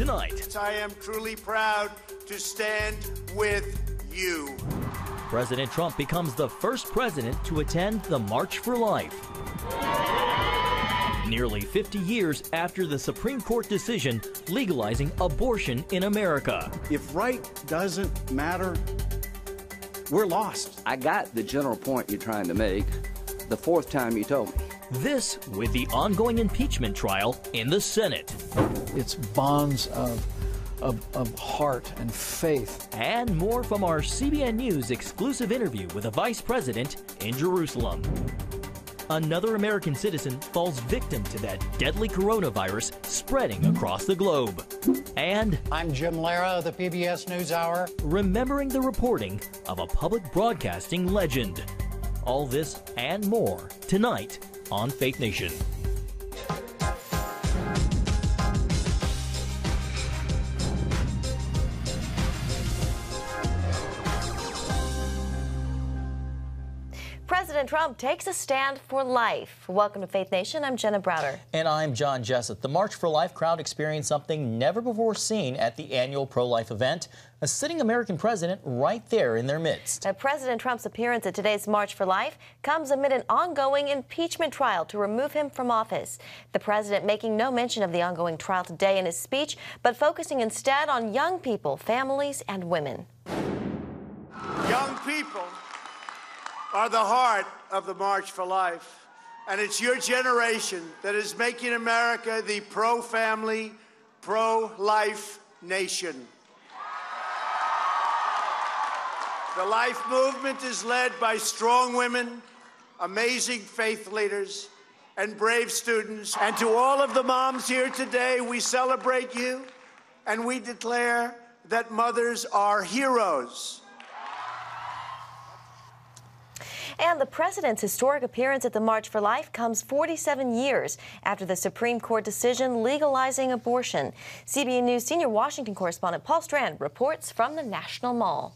tonight. I am truly proud to stand with you. President Trump becomes the first president to attend the March for Life. Nearly 50 years after the Supreme Court decision legalizing abortion in America. If right doesn't matter, we're lost. I got the general point you're trying to make the fourth time you told me. This with the ongoing impeachment trial in the Senate. It's bonds of heart and faith. And more from our CBN News exclusive interview with the Vice President in Jerusalem. Another American citizen falls victim to that deadly coronavirus spreading across the globe. And I'm Jim Lara of the PBS NewsHour. Remembering the reporting of a public broadcasting legend. All this and more tonight on Faith Nation. President Trump takes a stand for life. Welcome to Faith Nation. I'm Jenna Browder. And I'm John Jessup. The March for Life crowd experienced something never before seen at the annual pro-life event. A sitting American president right there in their midst. Now, President Trump's appearance at today's March for Life comes amid an ongoing impeachment trial to remove him from office. The president making no mention of the ongoing trial today in his speech, but focusing instead on young people, families, and women. Young people are the heart of the March for Life. And it's your generation that is making America the pro-family, pro-life nation. The life movement is led by strong women, amazing faith leaders, and brave students. And to all of the moms here today, we celebrate you, and we declare that mothers are heroes. And the president's historic appearance at the March for Life comes 47 years after the Supreme Court decision legalizing abortion. CBN News senior Washington correspondent Paul Strand reports from the National Mall.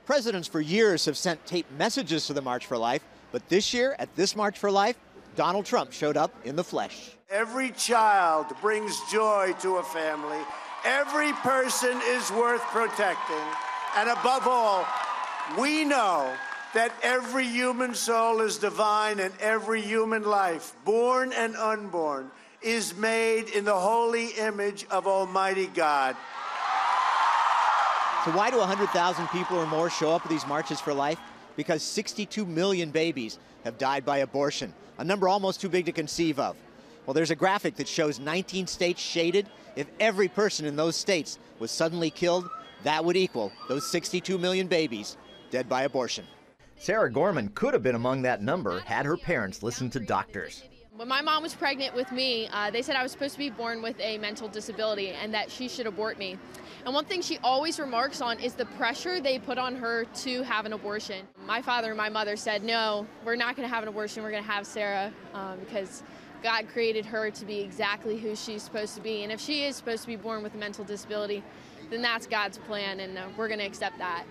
Presidents for years have sent taped messages to the March for Life, but this year at this March for Life, Donald Trump showed up in the flesh. Every child brings joy to a family. Every person is worth protecting. And above all, we know that every human soul is divine and every human life, born and unborn, is made in the holy image of Almighty God. So why do 100,000 people or more show up at these marches for life? Because 62 million babies have died by abortion, a number almost too big to conceive of. Well, there's a graphic that shows 19 states shaded. If every person in those states was suddenly killed, that would equal those 62 million babies dead by abortion. Sarah Gorman could have been among that number had her parents listened to doctors. When my mom was pregnant with me, they said I was supposed to be born with a mental disability and that she should abort me. And one thing she always remarks on is the pressure they put on her to have an abortion. My father and my mother said, no, we're not going to have an abortion, we're going to have Sarah because God created her to be exactly who she's supposed to be. And if she is supposed to be born with a mental disability, then that's God's plan and we're going to accept that.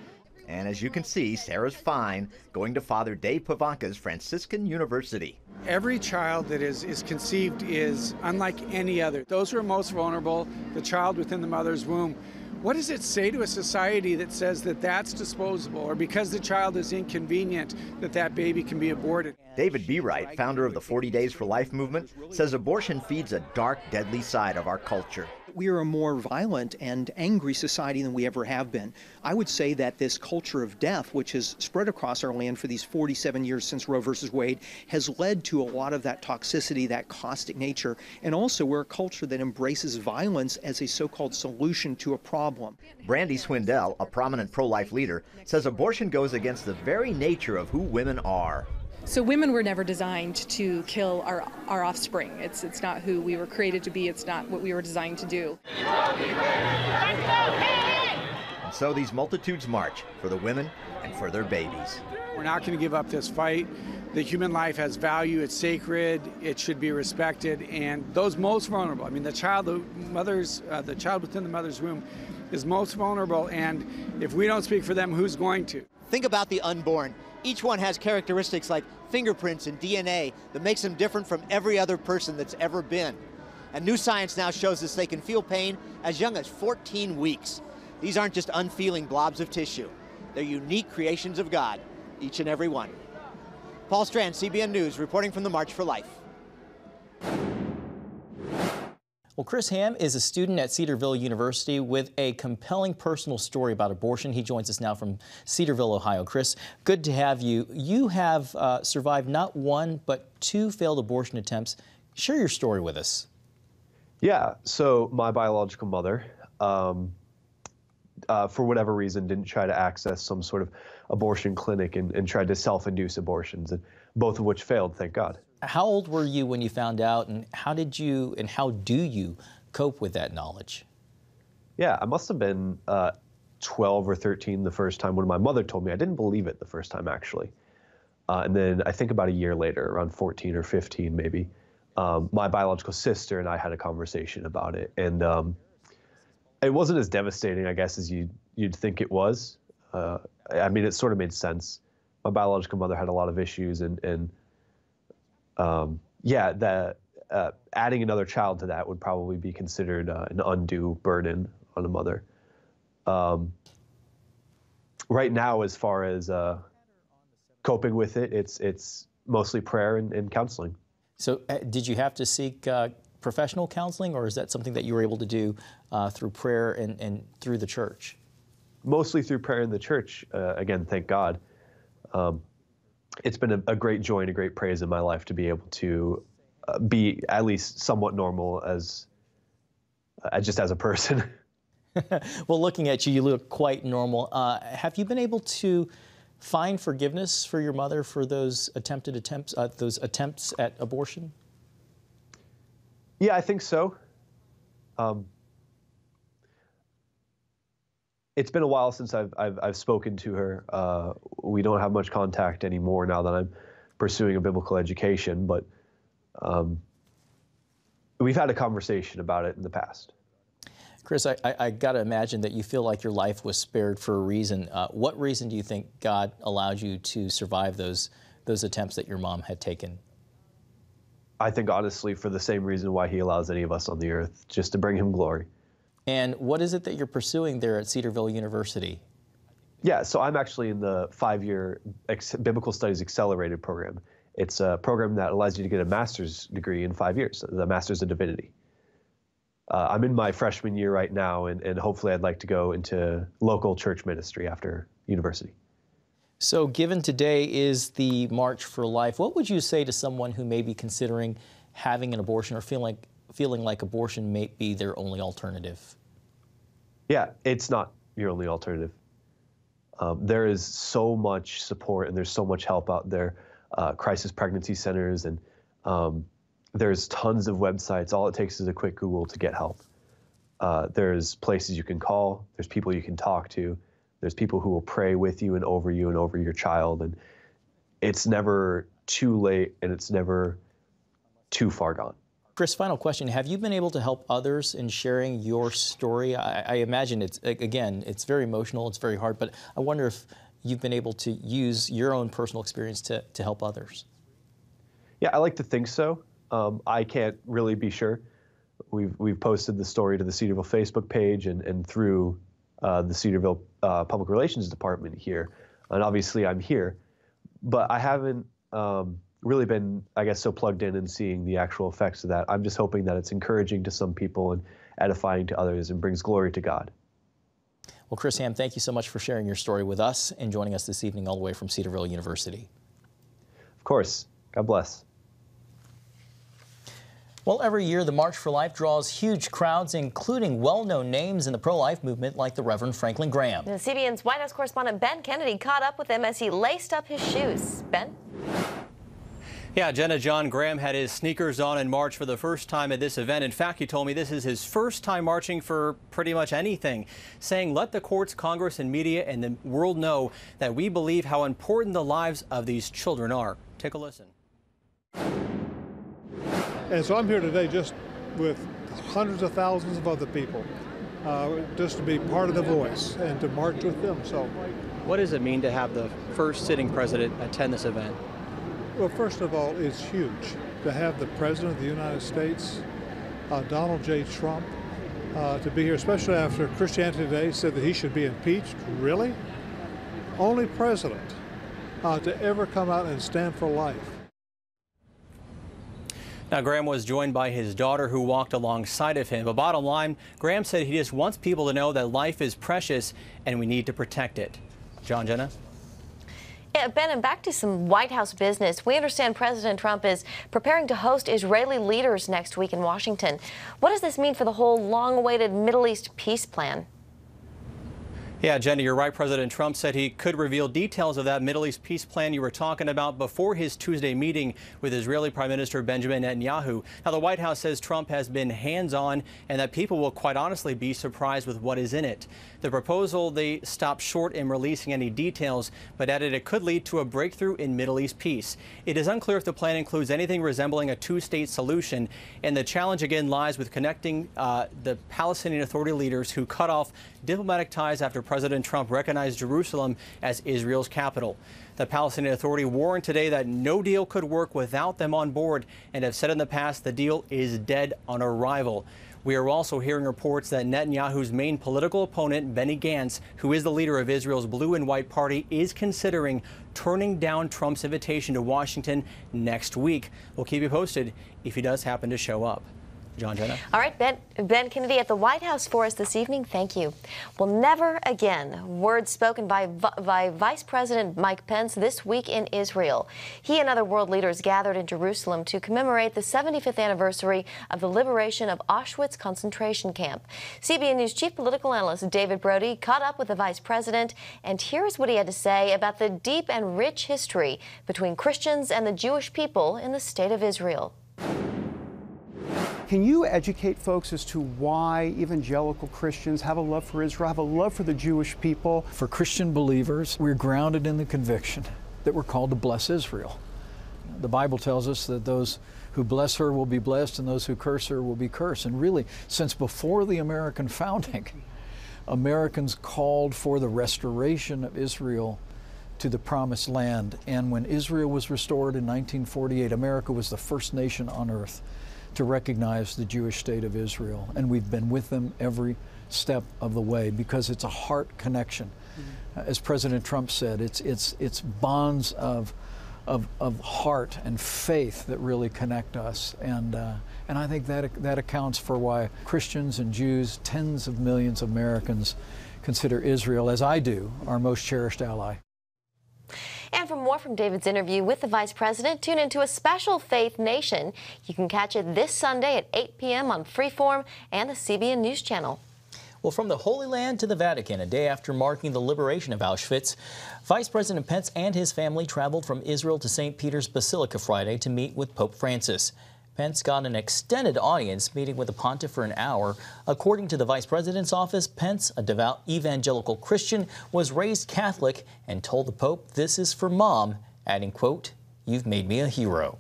And as you can see, Sarah's fine, going to Father Dave Pavanka's Franciscan University. Every child that is conceived is unlike any other. Those who are most vulnerable, the child within the mother's womb. What does it say to a society that says that that's disposable, or because the child is inconvenient, that baby can be aborted? David B. Wright, founder of the 40 Days for Life movement, says abortion feeds a dark, deadly side of our culture. We are a more violent and angry society than we ever have been. I would say that this culture of death, which has spread across our land for these 47 years since Roe versus Wade, has led to a lot of that toxicity, that caustic nature, and also we're a culture that embraces violence as a so-called solution to a problem. Brandy Swindell, a prominent pro-life leader, says abortion goes against the very nature of who women are. So women were never designed to kill our offspring. It's not who we were created to be. It's not what we were designed to do. And so these multitudes march for the women and for their babies. We're not going to give up this fight. The human life has value. It's sacred. It should be respected. And those most vulnerable, I mean, the child within the mother's womb is most vulnerable. And if we don't speak for them, who's going to? Think about the unborn. Each one has characteristics like fingerprints and DNA that makes them different from every other person that's ever been. And new science now shows us they can feel pain as young as 14 weeks. These aren't just unfeeling blobs of tissue. They're unique creations of God, each and every one. Paul Strand, CBN News, reporting from the March for Life. Well, Chris Ham is a student at Cedarville University with a compelling personal story about abortion. He joins us now from Cedarville, Ohio. Chris, good to have you. You have survived not one, but 2 failed abortion attempts. Share your story with us. Yeah, so my biological mother, for whatever reason, didn't try to access some sort of abortion clinic and tried to self-induce abortions, and both of which failed, thank God. How old were you when you found out, and how do you cope with that knowledge? Yeah, I must have been 12 or 13 the first time when my mother told me. I didn't believe it the first time, actually. And then I think about a year later, around 14 or 15 maybe, my biological sister and I had a conversation about it. And it wasn't as devastating, I guess, as you'd think it was. I mean, it sort of made sense. My biological mother had a lot of issues, and adding another child to that would probably be considered an undue burden on a mother. Right now, as far as coping with it, it's mostly prayer and counseling. So did you have to seek professional counseling, or is that something that you were able to do through prayer and through the church? Mostly through prayer in the church. Again, thank God. It's been a great joy and a great praise in my life to be able to be at least somewhat normal as just as a person. Well, looking at you, you look quite normal. Have you been able to find forgiveness for your mother for those attempts at abortion? Yeah, I think so. It's been a while since I've spoken to her. We don't have much contact anymore now that I'm pursuing a biblical education, but we've had a conversation about it in the past. Chris, I got to imagine that you feel like your life was spared for a reason. What reason do you think God allowed you to survive those attempts that your mom had taken? I think, honestly, for the same reason why he allows any of us on the earth, just to bring him glory. And what is it that you're pursuing there at Cedarville University? Yeah, so I'm actually in the 5-year Biblical Studies Accelerated program. It's a program that allows you to get a master's degree in 5 years, the Master's of Divinity. I'm in my freshman year right now, and hopefully I'd like to go into local church ministry after university. So given today is the March for Life, what would you say to someone who may be considering having an abortion or feeling like abortion may be their only alternative? Yeah, it's not your only alternative. There is so much support and there's so much help out there. Crisis pregnancy centers, and there's tons of websites. All it takes is a quick Google to get help. There's places you can call. There's people you can talk to. There's people who will pray with you and over your child. And it's never too late, and it's never too far gone. Chris, final question. Have you been able to help others in sharing your story? I imagine it's very emotional, it's very hard, but I wonder if you've been able to use your own personal experience to help others. Yeah, I like to think so. I can't really be sure. We've posted the story to the Cedarville Facebook page and through the Cedarville Public Relations Department here. And obviously I'm here, but I haven't really been, I guess, so plugged in and seeing the actual effects of that. I'm just hoping that it's encouraging to some people and edifying to others and brings glory to God. Well, Chris Ham, thank you so much for sharing your story with us and joining us this evening all the way from Cedarville University. Of course. God bless. Well, every year the March for Life draws huge crowds, including well-known names in the pro-life movement like the Reverend Franklin Graham. And CBN's White House correspondent Ben Kennedy caught up with him as he laced up his shoes. Ben? Yeah, Jenna, John Graham had his sneakers on and marched for the first time at this event. In fact, he told me this is his first time marching for pretty much anything, saying, "Let the courts, Congress, and media and the world know that we believe how important the lives of these children are." Take a listen. And so I'm here today just with hundreds of thousands of other people, just to be part of the voice and to march with them. So, what does it mean to have the first sitting president attend this event? Well, first of all, it's huge to have the President of the United States Donald J. Trump to be here, especially after Christianity Today said that he should be impeached. Really? Only president to ever come out and stand for life. Now, Graham was joined by his daughter who walked alongside of him. But bottom line, Graham said he just wants people to know that life is precious and we need to protect it. John, Jenna? Yeah, Ben, and back to some White House business. We understand President Trump is preparing to host Israeli leaders next week in Washington. What does this mean for the whole long-awaited Middle East peace plan? Yeah, Jenna, you're right. President Trump said he could reveal details of that Middle East peace plan you were talking about before his Tuesday meeting with Israeli Prime Minister Benjamin Netanyahu. Now, the White House says Trump has been hands-on and that people will quite honestly be surprised with what is in it. The proposal, they stopped short in releasing any details, but added it could lead to a breakthrough in Middle East peace. It is unclear if the plan includes anything resembling a two-state solution, and the challenge again lies with connecting the Palestinian Authority leaders who cut off diplomatic ties after President Trump recognized Jerusalem as Israel's capital. The Palestinian Authority warned today that no deal could work without them on board and have said in the past the deal is dead on arrival. We are also hearing reports that Netanyahu's main political opponent, Benny Gantz, who is the leader of Israel's Blue and White Party, is considering turning down Trump's invitation to Washington next week. We'll keep you posted if he does happen to show up. John, Jenna. All right, Ben Kennedy at the White House for us this evening. Thank you. Well, never again. Words spoken by Vice President Mike Pence this week in Israel. He and other world leaders gathered in Jerusalem to commemorate the 75th anniversary of the liberation of Auschwitz concentration camp. CBN News chief political analyst David Brody caught up with the vice president, and here's what he had to say about the deep and rich history between Christians and the Jewish people in the state of Israel. Can you educate folks as to why evangelical Christians have a love for Israel, have a love for the Jewish people? For Christian believers, we're grounded in the conviction that we're called to bless Israel. The Bible tells us that those who bless her will be blessed and those who curse her will be cursed. And really, since before the American founding, Americans called for the restoration of Israel to the promised land. And when Israel was restored in 1948, America was the first nation on earth to recognize the Jewish state of Israel. And we've been with them every step of the way because it's a heart connection. As President Trump said, it's bonds of heart and faith that really connect us. And I think that accounts for why Christians and Jews, tens of millions of Americans, consider Israel, as I do, our most cherished ally. And for more from David's interview with the Vice President, tune into A Special Faith Nation. You can catch it this Sunday at 8 p.m. on Freeform and the CBN News Channel. Well, from the Holy Land to the Vatican, a day after marking the liberation of Auschwitz, Vice President Pence and his family traveled from Israel to St. Peter's Basilica Friday to meet with Pope Francis. Pence got an extended audience, meeting with the pontiff for an hour. According to the Vice President's office, Pence, a devout evangelical Christian, was raised Catholic and told the Pope, "This is for Mom," adding, quote, "You've made me a hero."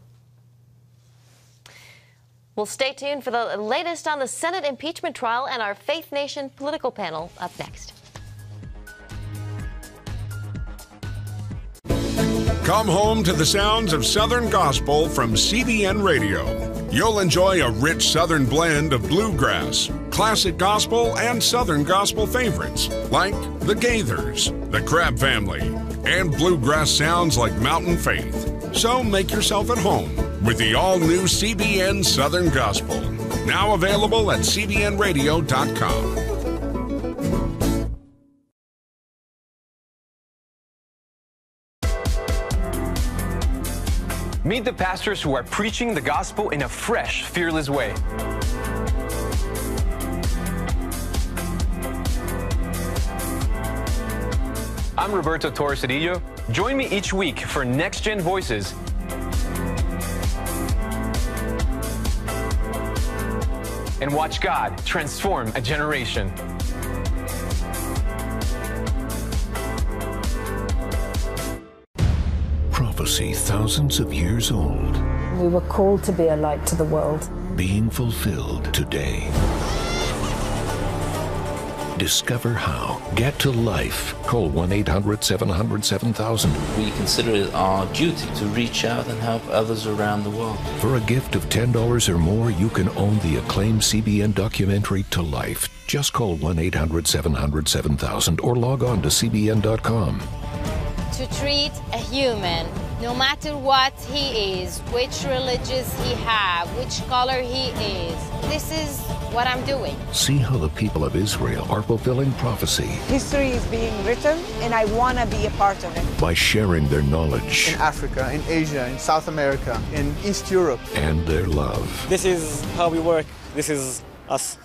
Well, stay tuned for the latest on the Senate impeachment trial and our Faith Nation political panel up next. Come home to the sounds of Southern Gospel from CBN Radio. You'll enjoy a rich Southern blend of bluegrass, classic gospel, and Southern Gospel favorites like the Gaithers, the Crab Family, and bluegrass sounds like Mountain Faith. So make yourself at home with the all-new CBN Southern Gospel, now available at cbnradio.com. Meet the pastors who are preaching the gospel in a fresh, fearless way. I'm Roberto Torres Cedillo. Join me each week for Next Gen Voices. And watch God transform a generation. Prophecy thousands of years old. We were called to be a light to the world. Being fulfilled today. Discover how. Get to life. Call 1-800-700-7000. We consider it our duty to reach out and help others around the world. For a gift of $10 or more, you can own the acclaimed CBN documentary To Life. Just call 1-800-700-7000 or log on to cbn.com. To treat a human, no matter what he is, which religion he has, which color he is, this is what I'm doing. See how the people of Israel are fulfilling prophecy History is being written, and I want to be a part of it. by sharing their knowledge In Africa, in Asia, in South America, in East Europe. and their love. This is how we work. This is us.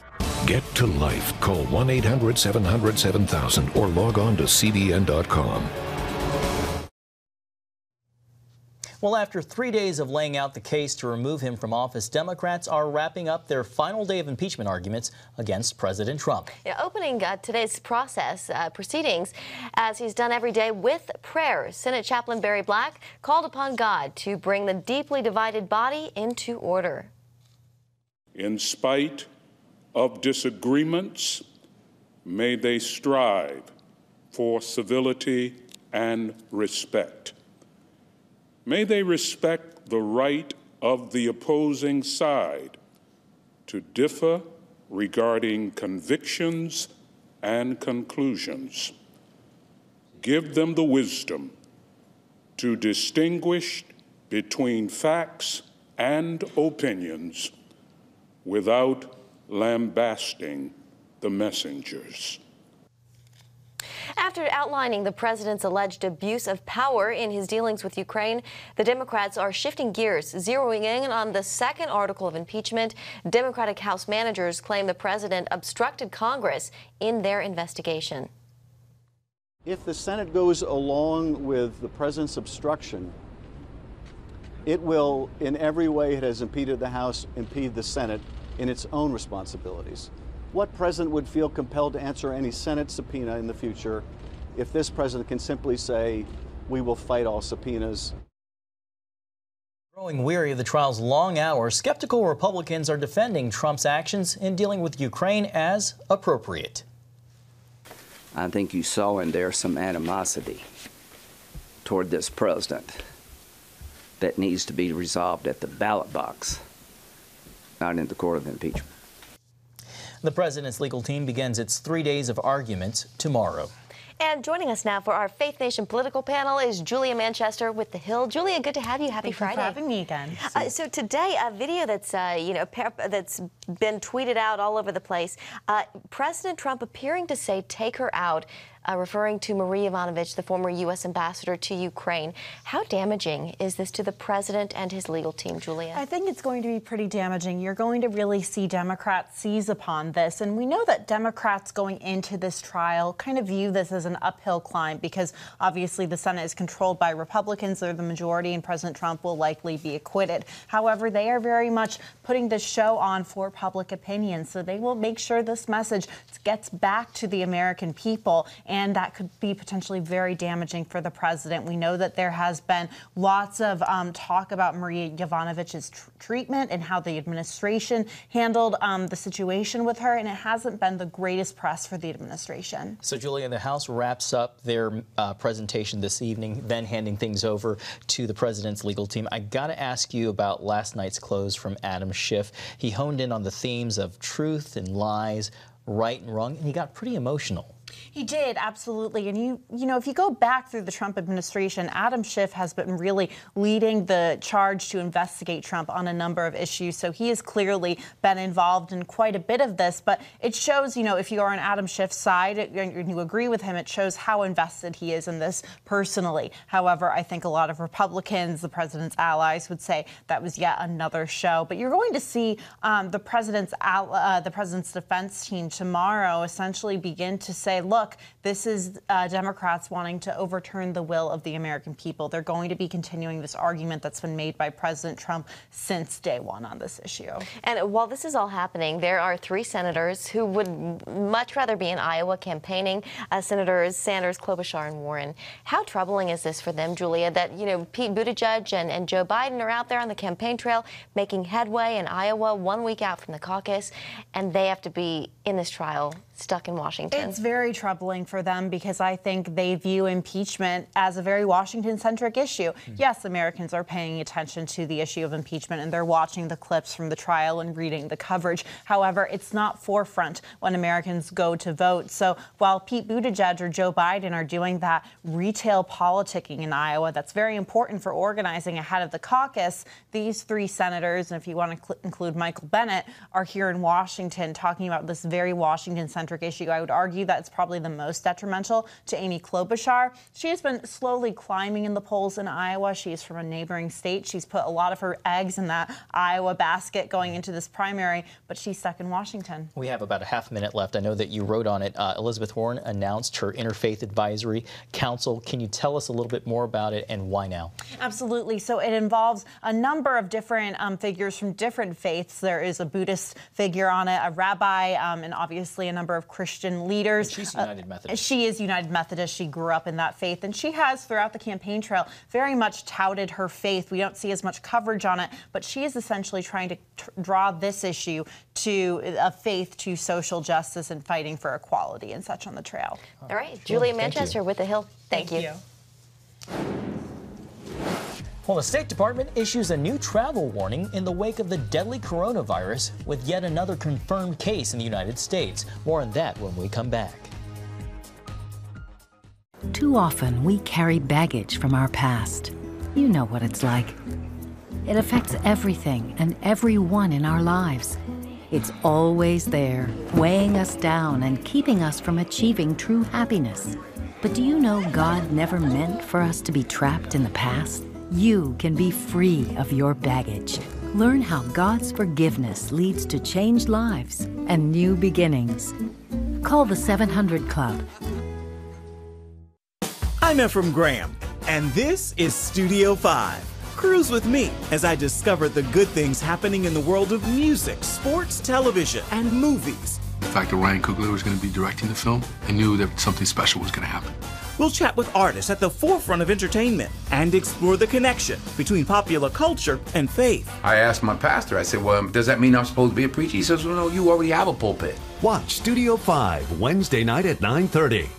Get to life. Call 1-800-700-7000 or log on to cbn.com. Well, after 3 days of laying out the case to remove him from office, Democrats are wrapping up their final day of impeachment arguments against President Trump. Yeah, opening today's proceedings, as he's done every day, with prayer. Senate Chaplain Barry Black called upon God to bring the deeply divided body into order. In spite of disagreements, may they strive for civility and respect. May they respect the right of the opposing side to differ regarding convictions and conclusions. Give them the wisdom to distinguish between facts and opinions without lambasting the messengers. After outlining the president's alleged abuse of power in his dealings with Ukraine, the Democrats are shifting gears, zeroing in on the second article of impeachment. Democratic House managers claim the president obstructed Congress in their investigation. If the Senate goes along with the president's obstruction, it will, in every way it has impeded the House, impede the Senate in its own responsibilities. What president would feel compelled to answer any Senate subpoena in the future if this president can simply say, we will fight all subpoenas? Growing weary of the trial's long hours, skeptical Republicans are defending Trump's actions in dealing with Ukraine as appropriate. I think you saw in there some animosity toward this president that needs to be resolved at the ballot box, not in the court of impeachment. The president's legal team begins its 3 days of arguments tomorrow. And joining us now for our Faith Nation political panel is Julia Manchester with The Hill. Julia, good to have you. Happy Friday. Thank you for having me again. So today, a video that's that's been tweeted out all over the place. President Trump appearing to say, "Take her out," referring to Marie Yovanovitch, the former U.S. ambassador to Ukraine. How damaging is this to the president and his legal team, Julia? I think it's going to be pretty damaging. You're going to really see Democrats seize upon this. And we know that Democrats going into this trial kind of view this as an uphill climb because obviously the Senate is controlled by Republicans. They're the majority and President Trump will likely be acquitted. However, they are very much putting this show on for public opinion. So they will make sure this message gets back to the American people. And that could be potentially very damaging for the president. We know that there has been lots of talk about Marie Yovanovitch's treatment and how the administration handled the situation with her, and it hasn't been the greatest press for the administration. So, Julia, the House wraps up their presentation this evening, then handing things over to the president's legal team. I got to ask you about last night's close from Adam Schiff. He honed in on the themes of truth and lies, right and wrong, and he got pretty emotional. He did, absolutely. And you know, if you go back through the Trump administration, Adam Schiff has been really leading the charge to investigate Trump on a number of issues. So he has clearly been involved in quite a bit of this. But it shows, you know, if you are on Adam Schiff's side and you agree with him, it shows how invested he is in this personally. However, I think a lot of Republicans, the president's allies, would say that was yet another show. But you're going to see the president's defense team tomorrow essentially begin to say, say, look, this is Democrats wanting to overturn the will of the American people. They're going to be continuing this argument that's been made by President Trump since day one on this issue. And while this is all happening, there are 3 senators who would much rather be in Iowa campaigning, Senators Sanders, Klobuchar, and Warren. How troubling is this for them, Julia, that, you know, Pete Buttigieg and Joe Biden are out there on the campaign trail making headway in Iowa 1 week out from the caucus, and they have to be in this trial stuck in Washington? It's very troubling for them because I think they view impeachment as a very Washington-centric issue. Yes, Americans are paying attention to the issue of impeachment and they're watching the clips from the trial and reading the coverage. However, it's not forefront when Americans go to vote. So while Pete Buttigieg or Joe Biden are doing that retail politicking in Iowa, that's very important for organizing ahead of the caucus, these 3 senators, and if you want to include Michael Bennet, are here in Washington talking about this very Washington-centric issue. I would argue that it's probably the most detrimental to Amy Klobuchar. She has been slowly climbing in the polls in Iowa. She is from a neighboring state. She's put a lot of her eggs in that Iowa basket going into this primary, but she's stuck in Washington. We have about a half minute left. I know that you wrote on it. Elizabeth Warren announced her Interfaith Advisory Council. Can you tell us a little bit more about it and why now? Absolutely. So it involves a number of different figures from different faiths. There is a Buddhist figure on it, a rabbi, and obviously a number of Christian leaders. And she's United Methodist. She is United Methodist. She grew up in that faith, and she has, throughout the campaign trail, very much touted her faith. We don't see as much coverage on it, but she is essentially trying to draw this issue to a faith to social justice and fighting for equality and such on the trail. All right. Julia Manchester with The Hill. Thank you. Well, the State Department issues a new travel warning in the wake of the deadly coronavirus with yet another confirmed case in the United States. More on that when we come back. Too often we carry baggage from our past. You know what it's like. It affects everything and everyone in our lives. It's always there, weighing us down and keeping us from achieving true happiness. But do you know God never meant for us to be trapped in the past? You can be free of your baggage. Learn how God's forgiveness leads to changed lives and new beginnings. Call the 700 Club. I'm Ephraim Graham, and this is Studio 5. Cruise with me as I discover the good things happening in the world of music, sports, television, and movies. The fact that Ryan Coogler was going to be directing the film, I knew that something special was going to happen. We'll chat with artists at the forefront of entertainment and explore the connection between popular culture and faith. I asked my pastor, I said, well, does that mean I'm supposed to be a preacher? He says, well, no, you already have a pulpit. Watch Studio 5, Wednesday night at 9:30.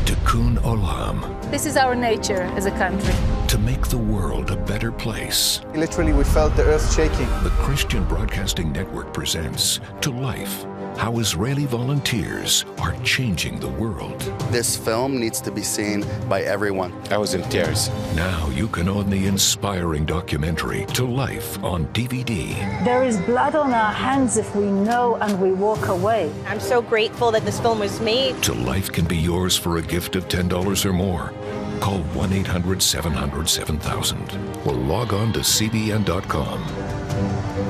Tikkun Olam. This is our nature as a country. To make the world a better place. Literally, we felt the earth shaking. The Christian Broadcasting Network presents To Life, how Israeli volunteers are changing the world. This film needs to be seen by everyone. I was in tears. Now you can own the inspiring documentary To Life on DVD. There is blood on our hands if we know and we walk away. I'm so grateful that this film was made. To Life can be yours for a gift of $10 or more. Call 1-800-700-7000 or log on to CBN.com.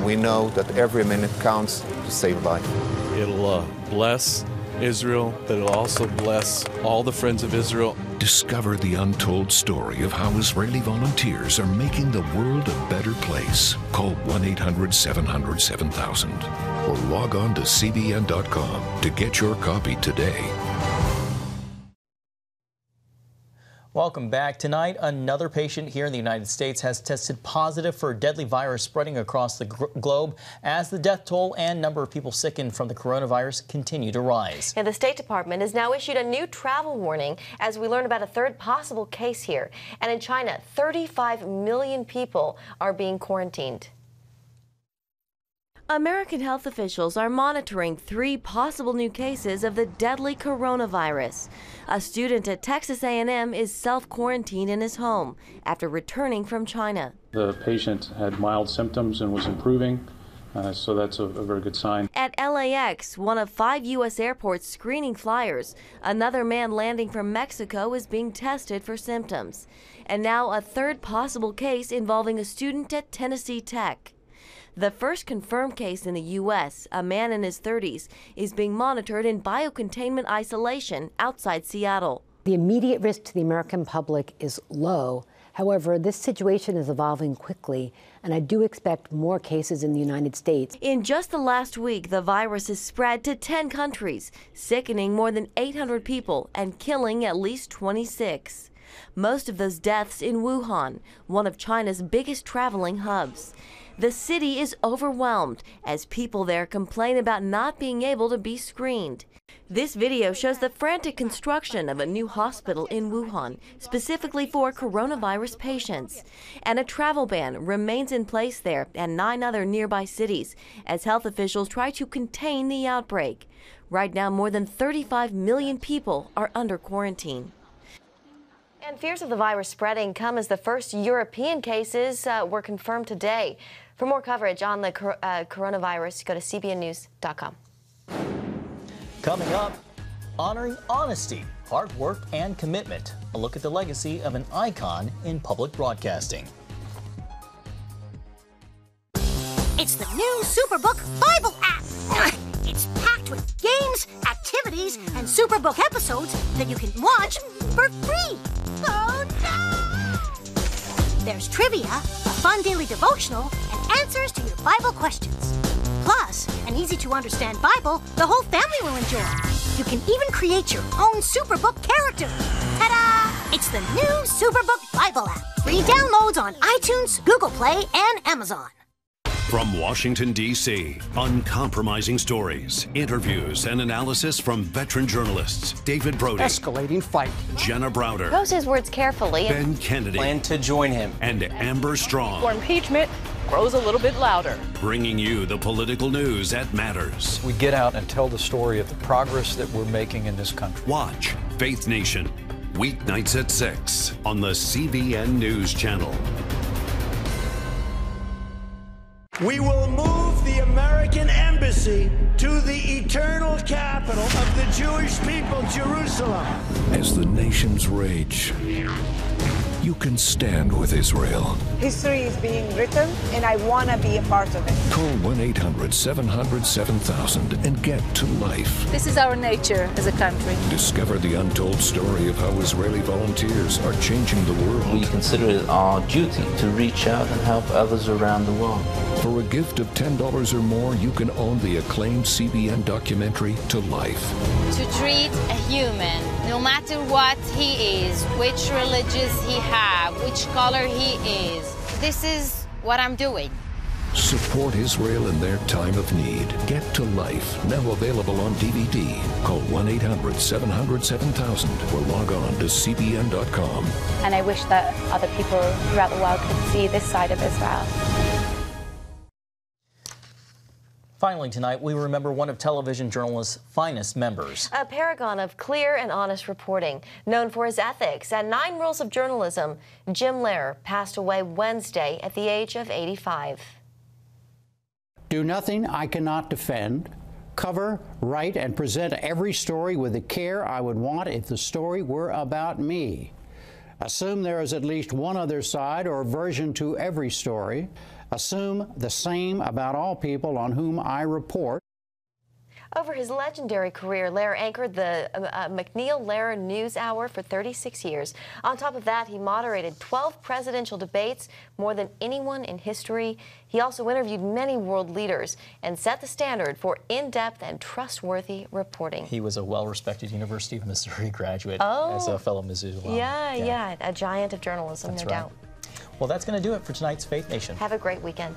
We know that every minute counts to save life. It'll bless Israel, but it'll also bless all the friends of Israel. Discover the untold story of how Israeli volunteers are making the world a better place. Call 1-800-700-7000 or log on to CBN.com to get your copy today. Welcome back. Tonight, another patient here in the United States has tested positive for a deadly virus spreading across the globe as the death toll and number of people sickened from the coronavirus continue to rise. And the State Department has now issued a new travel warning as we learn about a third possible case here. And in China, 35 million people are being quarantined. American health officials are monitoring 3 possible new cases of the deadly coronavirus. A student at Texas A&M is self-quarantined in his home after returning from China. The patient had mild symptoms and was improving, so that's a very good sign. At LAX, one of 5 U.S. airports screening flyers, another man landing from Mexico is being tested for symptoms. And now a third possible case involving a student at Tennessee Tech. The first confirmed case in the U.S., a man in his 30s, is being monitored in biocontainment isolation outside Seattle. The immediate risk to the American public is low. However, this situation is evolving quickly, and I do expect more cases in the United States. In just the last week, the virus has spread to 10 countries, sickening more than 800 people and killing at least 26. Most of those deaths in Wuhan, one of China's biggest traveling hubs. The city is overwhelmed as people there complain about not being able to be screened. This video shows the frantic construction of a new hospital in Wuhan, specifically for coronavirus patients. And a travel ban remains in place there and 9 other nearby cities as health officials try to contain the outbreak. Right now, more than 35 million people are under quarantine. And fears of the virus spreading come as the first European cases were confirmed today. For more coverage on the coronavirus, go to cbnnews.com. Coming up, honoring honesty, hard work, and commitment. A look at the legacy of an icon in public broadcasting. It's the new Superbook Bible app. It's packed with games, activities, and Superbook episodes that you can watch for free. Oh, no! There's trivia, a fun daily devotional, and answers to your Bible questions. Plus, an easy-to-understand Bible the whole family will enjoy. You can even create your own Superbook character. Ta-da! It's the new Superbook Bible app. Free downloads on iTunes, Google Play, and Amazon. From Washington, D.C., uncompromising stories, interviews, and analysis from veteran journalists David Brody. Escalating fight. Jenna Browder. Chose his words carefully. Ben Kennedy. Plan to join him. And Amber Strong. For impeachment grows a little bit louder. Bringing you the political news that matters. We get out and tell the story of the progress that we're making in this country. Watch Faith Nation, weeknights at 6 on the CBN News Channel. We will move the American embassy to the eternal capital of the Jewish people, Jerusalem. As the nations rage, you can stand with Israel. History is being written, and I want to be a part of it. Call 1-800-700-7000 and get to life. This is our nature as a country. Discover the untold story of how Israeli volunteers are changing the world. We consider it our duty to reach out and help others around the world. For a gift of $10 or more, you can own the acclaimed CBN documentary To Life. To treat a human, no matter what he is, which religious he has, which color he is, this is what I'm doing. Support Israel in their time of need. Get to Life, now available on DVD. Call 1-800-700-7000 or log on to cbn.com. And I wish that other people throughout the world could see this side of Israel. Finally tonight, we remember one of television journalist's finest members. A paragon of clear and honest reporting, known for his ethics and 9 rules of journalism, Jim Lehrer passed away Wednesday at the age of 85. Do nothing I cannot defend. Cover, write, and present every story with the care I would want if the story were about me. Assume there is at least one other side or version to every story. Assume the same about all people on whom I report. Over his legendary career, Lehrer anchored the MacNeil-Lehrer News Hour for 36 years. On top of that, he moderated 12 presidential debates, more than anyone in history. He also interviewed many world leaders and set the standard for in-depth and trustworthy reporting. He was a well-respected University of Missouri graduate as a fellow Mizzou alum. Yeah, a giant of journalism, That's no right. doubt. Well, that's going to do it for tonight's Faith Nation. Have a great weekend.